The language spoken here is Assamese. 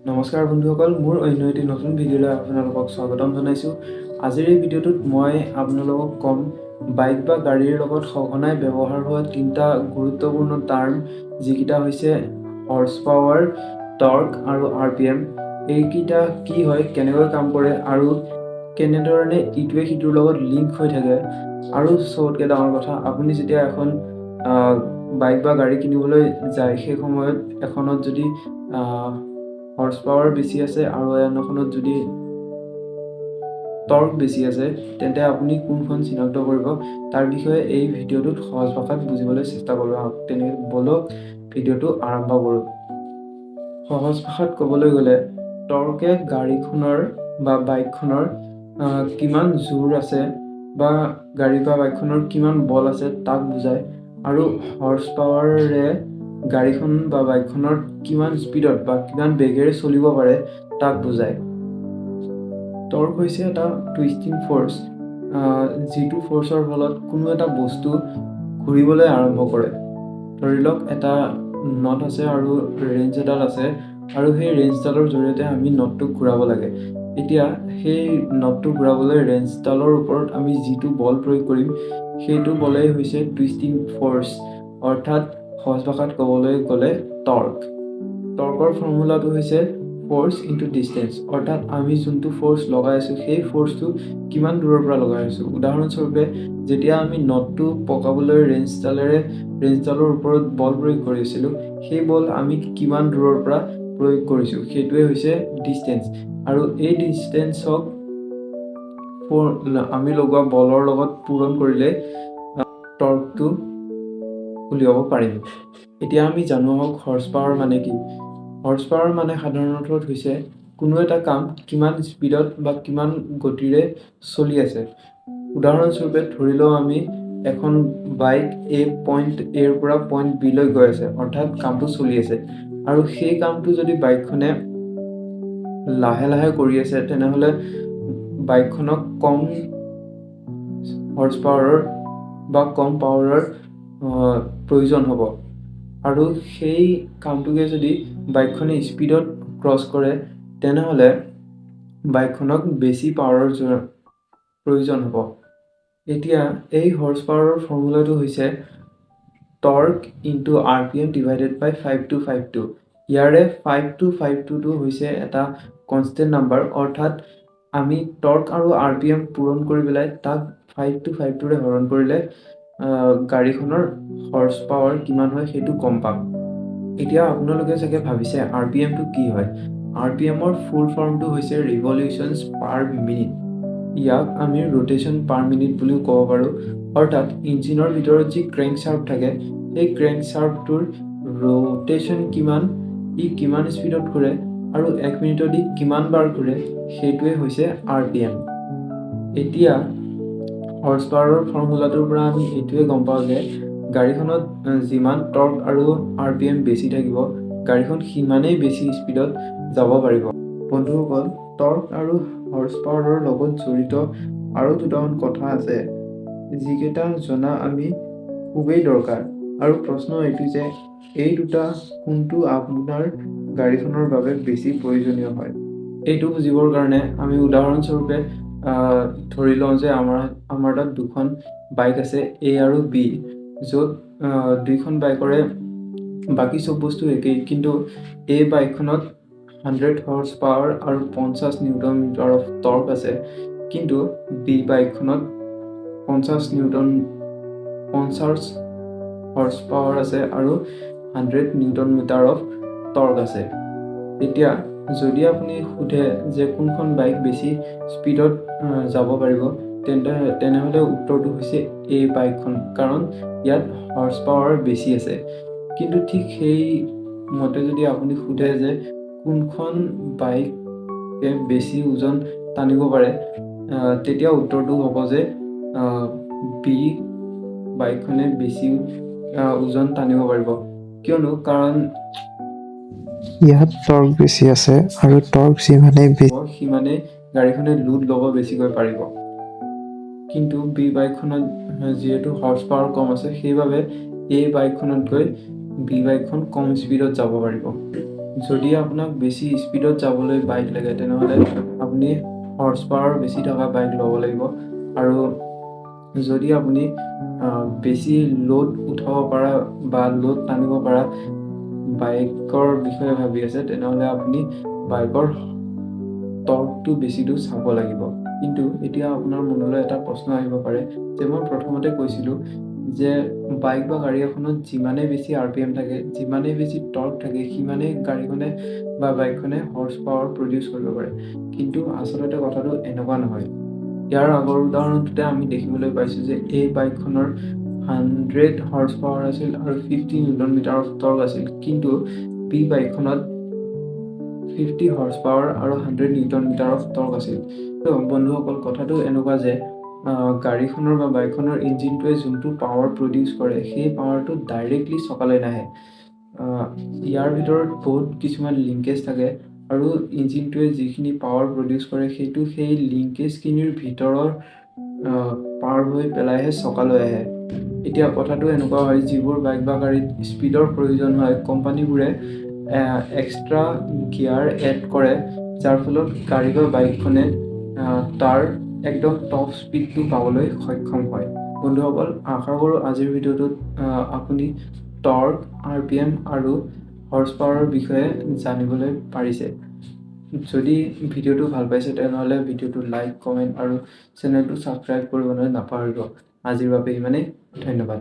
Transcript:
নমস্কাৰ বন্ধুসকল, মোৰ অন্য এটি নতুন ভিডিঅ'লৈ আপোনালোকক স্বাগতম জনাইছোঁ। আজিৰ এই ভিডিঅ'টোত মই আপোনালোকক ক'ম বাইক বা গাড়ীৰ লগত সঘনাই ব্যৱহাৰ হোৱা তিনিটা গুৰুত্বপূৰ্ণ টাৰ্ম, যিকেইটা হৈছে হৰ্চ পাৱাৰ, টৰ্ক আৰু RPM। এইকেইটা কি হয়, কেনেকৈ কাম কৰে আৰু কেনেধৰণে ইটোৱে সিটোৰ লগত লিংক হৈ থাকে। আৰু চবতকৈ ডাঙৰ কথা, আপুনি যেতিয়া এখন বাইক বা গাড়ী কিনিবলৈ যায়, সেই সময়ত এখনত যদি হৰ্চ পাৱাৰ বেছি আছে আৰু আন এখনত যদি টৰ্ক বেছি আছে, তেন্তে আপুনি কোনখন চিনাক্ত কৰিব, তাৰ বিষয়ে এই ভিডিঅ'টোত সহজ ভাষাত বুজিবলৈ চেষ্টা কৰিব। তেনে বলক ভিডিঅ'টো আৰম্ভ কৰোঁ। সহজ ভাষাত ক'বলৈ গ'লে, টৰ্কে গাড়ীখনৰ বা বাইকখনৰ কিমান জোৰ আছে বা গাড়ী বা বাইকখনৰ কিমান বল আছে তাক বুজায়, আৰু হৰ্চ পাৱাৰে গাড়ীখন বা বাইকখনৰ কিমান স্পীডত বা কিমান বেগেৰে চলিব পাৰে তাক বুজায়। টৰ্ক হৈছে এটা টুইষ্টিং ফ'ৰ্চ, যিটো ফ'ৰ্চৰ ফলত কোনো এটা বস্তু ঘূৰিবলৈ আৰম্ভ কৰে। ধৰি লওক এটা নট আছে আৰু ৰেঞ্জ এডাল আছে, আৰু সেই ৰেঞ্জডালৰ জৰিয়তে আমি নটটোক ঘূৰাব লাগে। এতিয়া সেই নটটো ঘূৰাবলৈ ৰেঞ্জডালৰ ওপৰত আমি যিটো বল প্ৰয়োগ কৰিম, সেইটো বলেই হৈছে টুইষ্টিং ফ'ৰ্চ, অৰ্থাৎ সহজ ভাষাত ক'বলৈ গ'লে টৰ্ক। টৰ্কৰ ফৰ্মুলাটো হৈছে ফ'ৰ্চ ইনটু ডিষ্টেঞ্চ, অৰ্থাৎ আমি যোনটো ফ'ৰ্চ লগাই আছোঁ সেই ফ'ৰ্চটো কিমান দূৰৰ পৰা লগাই আছোঁ। উদাহৰণস্বৰূপে, যেতিয়া আমি নটটো পকাবলৈ ৰেঞ্জডালৰ ওপৰত বল প্ৰয়োগ কৰিছিলোঁ, সেই বল আমি কিমান দূৰৰ পৰা প্ৰয়োগ কৰিছোঁ সেইটোৱে হৈছে ডিষ্টেঞ্চ। আৰু এই ডিষ্টেঞ্চক আমি লগোৱা বলৰ লগত পূৰণ কৰিলে টৰ্কটো উলিয়াব পাৰিম। এতিয়া আমি জানো আহক হৰ্চ পাৱাৰ মানে কি। হৰ্চ পাৱাৰ মানে সাধাৰণ অৰ্থত হৈছে কোনো এটা কাম কিমান স্পীডত বা কিমান গতিৰে চলি আছে। উদাহৰণস্বৰূপে ধৰি লওঁ আমি এখন বাইক পইণ্ট এৰ পৰা পইণ্ট বি লৈ গৈ আছে, অৰ্থাৎ কামটো চলি আছে, আৰু সেই কামটো যদি বাইকখনে লাহে লাহে কৰি আছে, তেনেহ'লে বাইকখনক কম হৰ্চ পাৱাৰৰ বা কম পাৱাৰৰ প্ৰয়োজন হ'ব। আৰু সেই কামটোকে যদি বাইকখনে স্পীডত ক্ৰছ কৰে, তেনেহ'লে বাইকখনক বেছি পাৱাৰৰ প্ৰয়োজন হ'ব। এতিয়া এই হৰ্চ পাৱাৰৰ ফৰ্মুলাটো হৈছে টৰ্ক ইনটু RPM ডিভাইডেড বাই 5/2. ইয়াৰে 5/2 হৈছে এটা কনষ্টেণ্ট নাম্বাৰ, অৰ্থাৎ আমি টৰ্ক আৰু RPM পূৰণ কৰি পেলাই তাক 5/2 হৰণ কৰিলে গাড়ীখনৰ হৰ্চ পাৱাৰ কিমান হয় সেইটো গম পাম। এতিয়া আপোনালোকে চাগে ভাবিছে RPMটো কি হয়। RPMৰ ফুল ফৰ্মটো হৈছে ৰিভলিউশ্যনছ পাৰ মিনিট। ইয়াক আমি ৰোটেশ্যন পাৰ মিনিট বুলিও ক'ব পাৰোঁ। অৰ্থাৎ ইঞ্জিনৰ ভিতৰত যি ক্ৰেংক শ্বাফ্ট থাকে, সেই ক্ৰেংক শ্বাফ্টটোৰ ৰোটেশ্যন কিমান, ই কিমান স্পীডত ঘূৰে আৰু 1 মিনিটত ই কিমান বাৰ ঘূৰে, সেইটোৱে হৈছে RPM। এতিয়া হৰ্চ পাৱাৰৰ ফৰ্মুলাটোৰ পৰা আমি এইটোৱে গম পাওঁ যে গাড়ীখনত যিমান টৰ্ক আৰু RPM বেছি থাকিব, গাড়ীখন সিমানেই বেছি স্পীডত যাব পাৰিব। বন্ধুসকল, টৰ্ক আৰু হৰ্চ পাৱাৰৰ লগত জড়িত আৰু দুটামান কথা আছে, যিকেইটা জনা আমি খুবেই দৰকাৰ। আৰু প্ৰশ্ন এইটো যে এই দুটা কোনটো আপোনাৰ গাড়ীখনৰ বাবে বেছি প্ৰয়োজনীয় হয়। এইটো বুজিবৰ কাৰণে আমি উদাহৰণস্বৰূপে ধৰি লওঁ যে আমাৰ তাত দুখন বাইক আছে, A আৰু B, য'ত দুইখন বাইকৰে বাকী চব বস্তু একেই, কিন্তু A বাইকখনত 100 হৰ্চ পাৱাৰ আৰু 50 নিউটন মিটাৰ অফ টৰ্ক আছে, কিন্তু B বাইকখনত 50 হৰ্চ পাৱাৰ আছে আৰু 100 নিউটন মিটাৰ অফ টৰ্ক আছে। এতিয়া যদি আপুনি সোধে যে কোনখন বাইক বেছি স্পীডত যাব পাৰিব, তেনেহ'লে উত্তৰটো হৈছে A বাইকখন, কাৰণ ইয়াত হৰ্চ পাৱাৰ বেছি আছে। কিন্তু ঠিক সেই মতে যদি আপুনি সোধে যে কোনখন বাইকে বেছি ওজন টানিব পাৰে, তেতিয়া উত্তৰটো হ'ব যে B বাইকখনে বেছি ওজন টানিব পাৰিব। কিয়নো কাৰণ ইয়াত টৰ্ক বেছি আছে, আৰু টৰ্ক যিমানেই বেছি সিমানেই গাড়ীখনে লোড ল'ব বেছিকৈ পাৰিব। কিন্তু B বাইকখনত যিহেতু হৰ্চ পাৱাৰ কম আছে, সেইবাবে A বাইকখনতকৈ B বাইকখন কম স্পীডত যাব পাৰিব। যদি আপোনাক বেছি স্পীডত যাবলৈ বাইক লাগে তেনেহ'লে আপুনি হৰ্চ পাৱাৰ বেছি থকা বাইক ল'ব লাগিব। আৰু যদি আপুনি বেছি লোড উঠাব পৰা বা লোড টানিব পৰা বাইকৰ বিষয়ে ভাবি আছে তেনেহ'লে আপুনি বাইকৰ টৰ্কটো বেছি দূৰ চাব লাগিব। কিন্তু এতিয়া আপোনাৰ মনলৈ এটা প্ৰশ্ন আহিব পাৰে যে মই প্ৰথমতে কৈছিলোঁ যে বাইক বা গাড়ী এখনত যিমানেই বেছি RPM থাকে, যিমানেই বেছি টৰ্ক থাকে, সিমানেই গাড়ীখনে বা বাইকখনে হৰ্চ পাৱাৰ প্ৰডিউচ কৰিব পাৰে। কিন্তু আচলতে কথাটো এনেকুৱা নহয়। ইয়াৰ আগৰ উদাহৰণটোতে আমি দেখিবলৈ পাইছোঁ যে এই বাইকখনৰ 100 হৰ্চ পাৱাৰ আছিল আৰু 50 নিউটন মিটাৰ অফ টৰ্ক আছিল। কিন্তু বি বাইকখনত 50 হৰ্চ পাৱাৰ আৰু 100 নিউটন মিটাৰ অফ টৰ্ক আছিল। তো বন্ধুসকল, কথাটো এনেকুৱা যে গাড়ীখনৰ বা বাইকখনৰ ইঞ্জিনটোৱে যোনটো পাৱাৰ প্ৰডিউচ কৰে সেই পাৱাৰটো ডাইৰেক্টলি চকালৈ নাহে। ইয়াৰ ভিতৰত বহুত কিছুমান লিংকেজ থাকে আৰু ইঞ্জিনটোৱে যিখিনি পাৱাৰ প্ৰডিউচ কৰে সেইটো সেই লিংকেজখিনিৰ ভিতৰৰ পাৰ হৈ পেলাইহে চকালৈ আহে। এতিয়া কথাটো এনেকুৱা হয়, যিবোৰ বাইক বা গাড়ীত স্পীডৰ প্ৰয়োজন হয় কোম্পানীবোৰে এক্সট্ৰা গিয়াৰ এড কৰে, যাৰ ফলত গাড়ী বা বাইকখনে তাৰ একদম টপ স্পীডটো পাবলৈ সক্ষম হয়। বন্ধুসকল, আশা কৰোঁ আজিৰ ভিডিঅ'টোত আপুনি টৰ্ক, RPM আৰু হৰ্চ পাৱাৰৰ বিষয়ে জানিবলৈ পাৰিছে। যদি ভিডিঅ'টো ভাল পাইছে তেনেহ'লে ভিডিঅ'টো লাইক, কমেণ্ট আৰু চেনেলটো ছাবস্ক্ৰাইব কৰিবলৈ নাপাহৰিব। আজিৰ বাবে ইমানেই, ধন্যবাদ।